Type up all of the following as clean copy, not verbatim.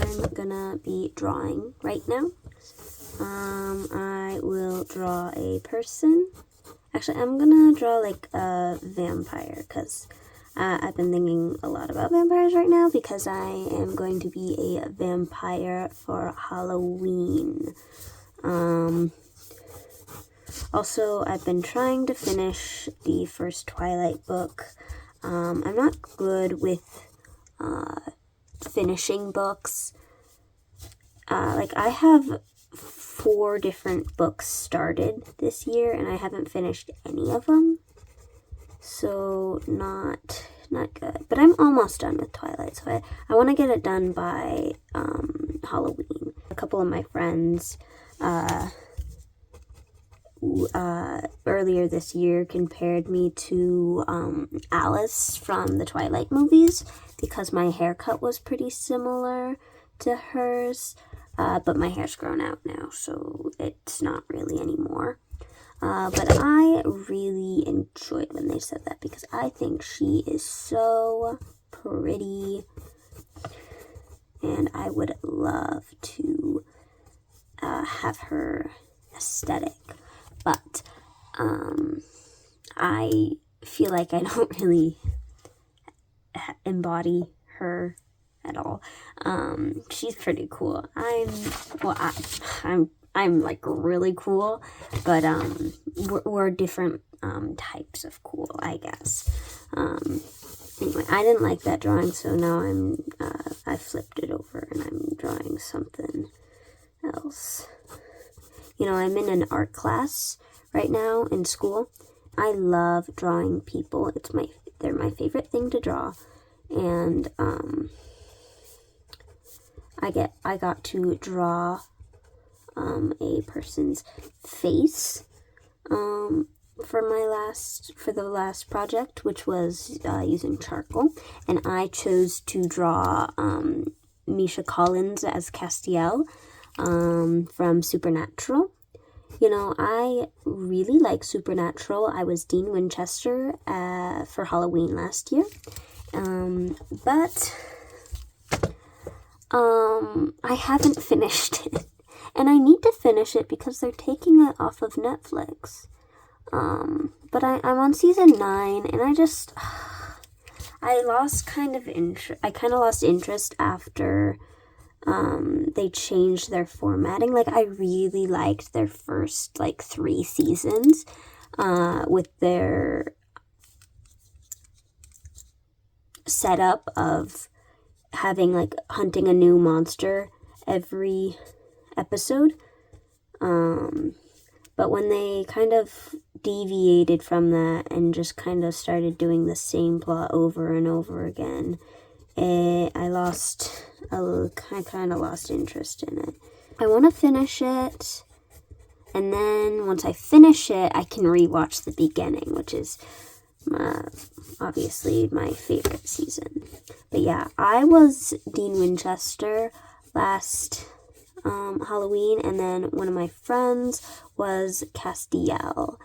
I'm gonna be drawing right now. I will draw a person. Actually, I'm gonna draw like a vampire because I've been thinking a lot about vampires right now because I am going to be a vampire for Halloween. Also, I've been trying to finish the first Twilight book. I'm not good with finishing books. Like, I have 4 different books started this year, and I haven't finished any of them. So, not good. But I'm almost done with Twilight, so I want to get it done by Halloween. A couple of my friends earlier this year compared me to Alice from the Twilight movies because my haircut was pretty similar to hers, but my hair's grown out now, so it's not really anymore. But I really enjoyed when they said that because I think she is so pretty, and I would love to have her aesthetic. But I feel like I don't really embody her at all. She's pretty cool. I'm like really cool, but we're different types of cool, I guess. Anyway, I didn't like that drawing, so now I flipped it over and I'm drawing something else. You know, I'm in an art class right now in school. I love drawing people. They're my favorite thing to draw, and I got to draw a person's face for the last project, which was using charcoal, and I chose to draw Misha Collins as Castiel from Supernatural. You know, I really like Supernatural. I was Dean Winchester for Halloween last year, but I haven't finished it. And I need to finish it because they're taking it off of Netflix. But I'm on season 9, and I lost kind of interest. I kind of lost interest after they changed their formatting. Like, I really liked their first, 3 seasons with their setup of having, hunting a new monster every episode. But when they kind of deviated from that and just kind of started doing the same plot over and over again, I kind of lost interest in it. I want to finish it, and then once I finish it, I can rewatch the beginning, which is obviously my favorite season. But yeah, I was Dean Winchester last Halloween, and then one of my friends was Castiel,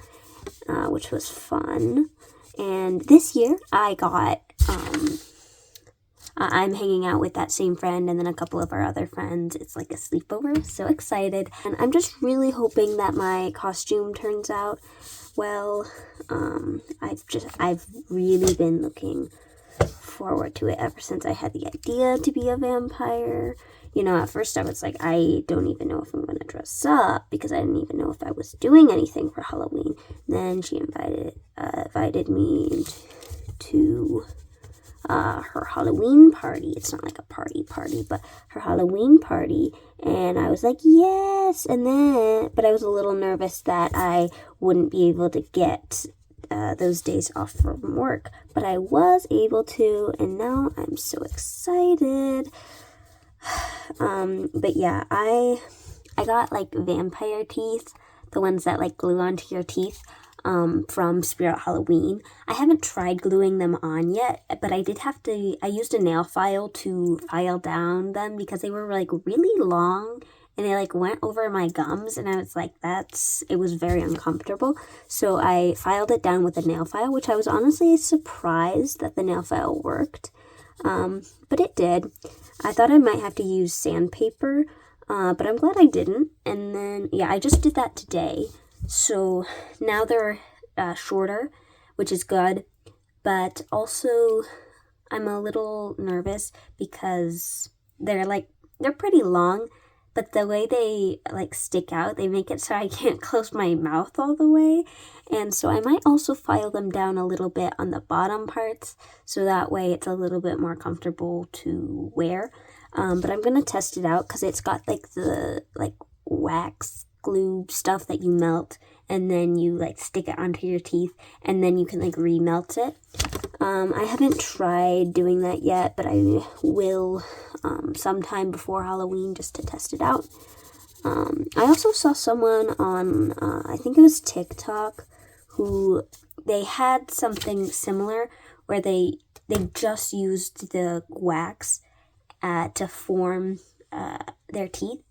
which was fun. And this year I got I'm hanging out with that same friend and then a couple of our other friends. It's like a sleepover. So excited. And I'm just really hoping that my costume turns out well. I've really been looking forward to it ever since I had the idea to be a vampire. You know, at first I was like, I don't even know if I'm going to dress up because I didn't even know if I was doing anything for Halloween. Then she invited me to her Halloween party. It's not like a party, but her Halloween party. And I was like, yes. But I was a little nervous that I wouldn't be able to get those days off from work. But I was able to, and now I'm so excited. But yeah, I got vampire teeth, the ones that glue onto your teeth, from Spirit Halloween. I haven't tried gluing them on yet, but I used a nail file to file down them because they were really long and they went over my gums, and I was like, it was very uncomfortable. So I filed it down with a nail file, which I was honestly surprised that the nail file worked. but it did. I thought I might have to use sandpaper, but I'm glad I didn't. And then, yeah, I just did that today. So now they're shorter, which is good. But also, I'm a little nervous because they're pretty long, but the way they like stick out, they make it so I can't close my mouth all the way. And so I might also file them down a little bit on the bottom parts, so that way it's a little bit more comfortable to wear. But I'm gonna test it out because it's got like the wax glue stuff that you melt, and then you like stick it onto your teeth, and then you can like remelt it. I haven't tried doing that yet, but I will sometime before Halloween just to test it out. I also saw someone on, I think it was TikTok, who they had something similar where they just used the wax to form their teeth.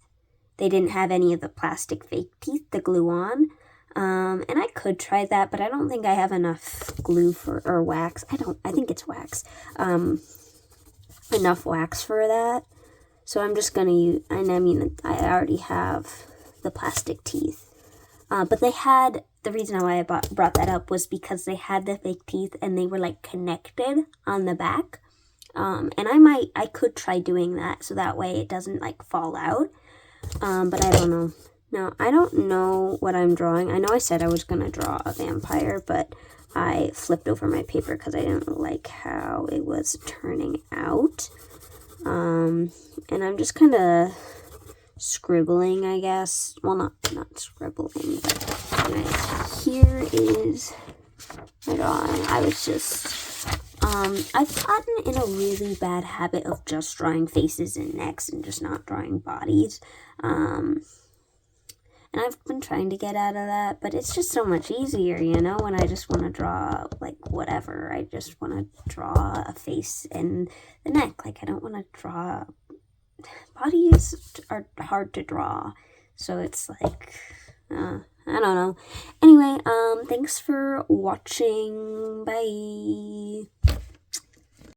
They didn't have any of the plastic fake teeth to glue on. And I could try that, but I don't think I have enough glue or wax. I think it's wax. Enough wax for that. So I'm just gonna use, and I mean, I already have the plastic teeth. But they had, the reason why I brought that up was because they had the fake teeth and they were like connected on the back. And I could try doing that so that way it doesn't like fall out. But I don't know. Now, I don't know what I'm drawing. I know I said I was going to draw a vampire, but I flipped over my paper because I didn't like how it was turning out. And I'm just kind of scribbling, I guess. Well, not scribbling, but anyways, here is my drawing. I was just, I've gotten in a really bad habit of just drawing faces and necks and just not drawing bodies. And I've been trying to get out of that, but it's just so much easier, you know, when I just want to draw, like, whatever. I just want to draw a face and the neck. Like, I don't want to draw... Bodies are hard to draw, so it's like, I don't know. Anyway, thanks for watching. Bye!